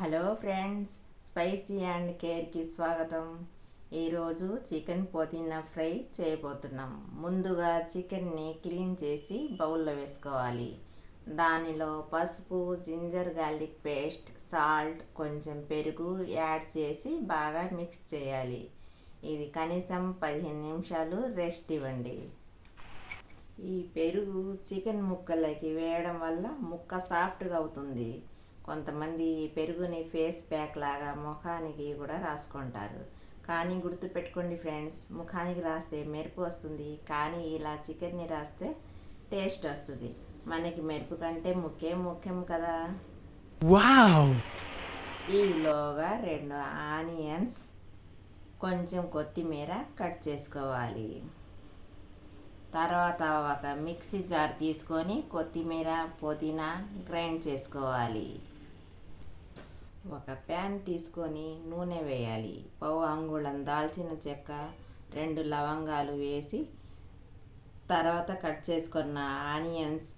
Hello friends, spicy and కేర్కి స్వాగతం. ఈరోజు చికెన్ పుదీనా ఫ్రై చేయబోతున్నాం. ముందుగా చికెన్ని క్లీన్ చేసి బౌల్లో వేసుకోవాలి. దానిలో పసుపు, జింజర్ గార్లిక్ పేస్ట్, సాల్ట్, కొంచెం పెరుగు యాడ్ చేసి బాగా మిక్స్ చేయాలి. ఇది కనీసం 15 నిమిషాలు రెస్ట్ ఇవ్వండి. ఈ పెరుగు చికెన్ ముక్కలకి వేయడం వల్ల ముక్క సాఫ్ట్గా అవుతుంది. కొంతమంది పెరుగుని ఫేస్ ప్యాక్ లాగా ముఖానికి కూడా రాసుకుంటారు. కానీ గుర్తుపెట్టుకోండి ఫ్రెండ్స్, ముఖానికి రాస్తే మెరుపు వస్తుంది, కానీ ఇలా చికెన్ని రాస్తే టేస్ట్ వస్తుంది. మనకి మెరుపు కంటే ముఖ్యం కదా. వావ్! ఈలోగా 2 ఆనియన్స్, కొంచెం కొత్తిమీర కట్ చేసుకోవాలి. తర్వాత ఒక మిక్సీ జార్ తీసుకొని కొత్తిమీర, పుదీనా గ్రైండ్ చేసుకోవాలి. ఒక ప్యాన్ తీసుకొని నూనె వేయాలి. పావు అంగుళం దాల్చిన చెక్క, 2 లవంగాలు వేసి తర్వాత కట్ చేసుకున్న ఆనియన్స్,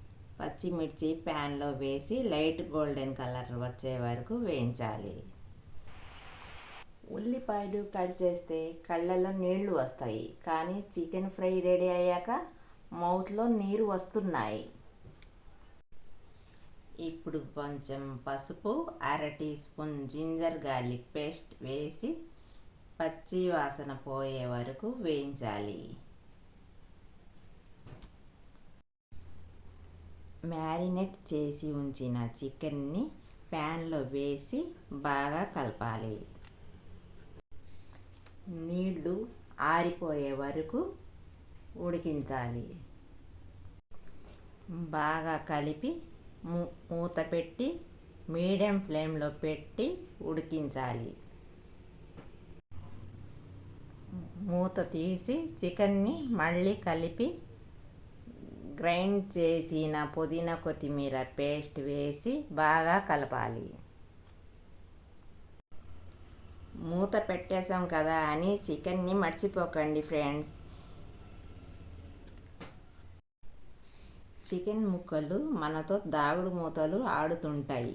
పచ్చిమిర్చి ప్యాన్లో వేసి లైట్ గోల్డెన్ కలర్ వచ్చే వరకు వేయించాలి. ఉల్లిపాయలు కట్ చేస్తే కళ్ళల్లో నీళ్లు వస్తాయి, కానీ చికెన్ ఫ్రై రెడీ అయ్యాక మౌత్లో నీరు వస్తున్నాయి. ఇప్పుడు కొంచెం పసుపు, 1/2 teaspoon ginger garlic paste వేసి పచ్చి వాసన పోయే వరకు వేయించాలి. మ్యారినేట్ చేసి ఉంచిన చికెన్ని ప్యాన్లో వేసి బాగా కలపాలి. నీళ్లు ఆరిపోయే వరకు ఉడికించాలి. బాగా కలిపి మూత పెట్టి మీడియం ఫ్లేమ్లో పెట్టి ఉడికించాలి. మూత తీసి చికెన్ని మళ్ళీ కలిపి గ్రైండ్ చేసిన పుదీనా, కొత్తిమీర పేస్ట్ వేసి బాగా కలపాలి. మూత పెట్టేసాం కదా అని చికెన్ని మర్చిపోకండి ఫ్రెండ్స్. చికెన్ ముక్కలు మనతో దాగుడు మూతలు ఆడుతుంటాయి.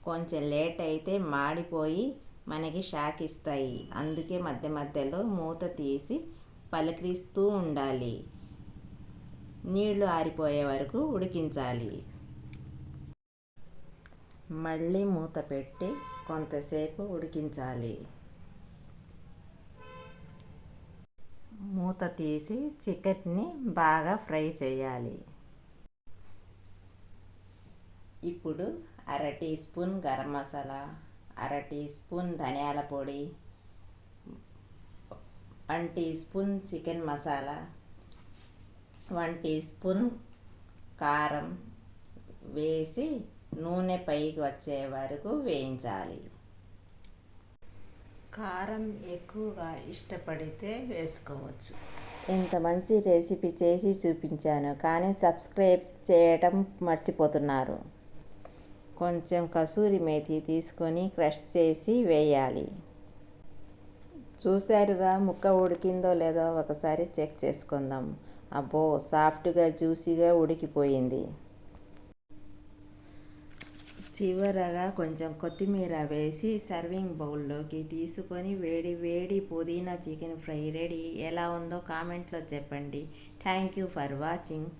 కొంచెం లేట్ అయితే మాడిపోయి మనకి షాక్ ఇస్తాయి. అందుకే మధ్య మధ్యలో మూత తీసి పలకరిస్తూ ఉండాలి. నీళ్లు ఆరిపోయే వరకు ఉడికించాలి. మళ్ళీ మూత పెట్టి కొంతసేపు ఉడికించాలి. మూత తీసి చికెన్ని బాగా ఫ్రై చేయాలి. ఇప్పుడు 1/2 teaspoon garam masala, 1/2 teaspoon ధనియాల పొడి, 1 teaspoon chicken masala, 1 teaspoon కారం వేసి నూనె పైకి వచ్చే వరకు వేయించాలి. కారం ఎక్కువగా ఇష్టపడితే వేసుకోవచ్చు. ఇంత మంచి రెసిపీ చేసి చూపించాను, కానీ సబ్స్క్రైబ్ చేయటం మర్చిపోతున్నారు. కొంచెం కసూరి మేతి తీసుకొని క్రష్ చేసి వేయాలి. చూశారుగా, ముక్క ఉడికిందో లేదో ఒకసారి చెక్ చేసుకుందాం. అబ్బో, సాఫ్ట్గా జ్యూసీగా ఉడికిపోయింది. చివరగా కొంచెం కొత్తిమీర వేసి సర్వింగ్ బౌల్లోకి తీసుకొని వేడి వేడి పుదీనా చికెన్ ఫ్రై రెడీ. ఎలా ఉందో కామెంట్లో చెప్పండి. Thank you for watching.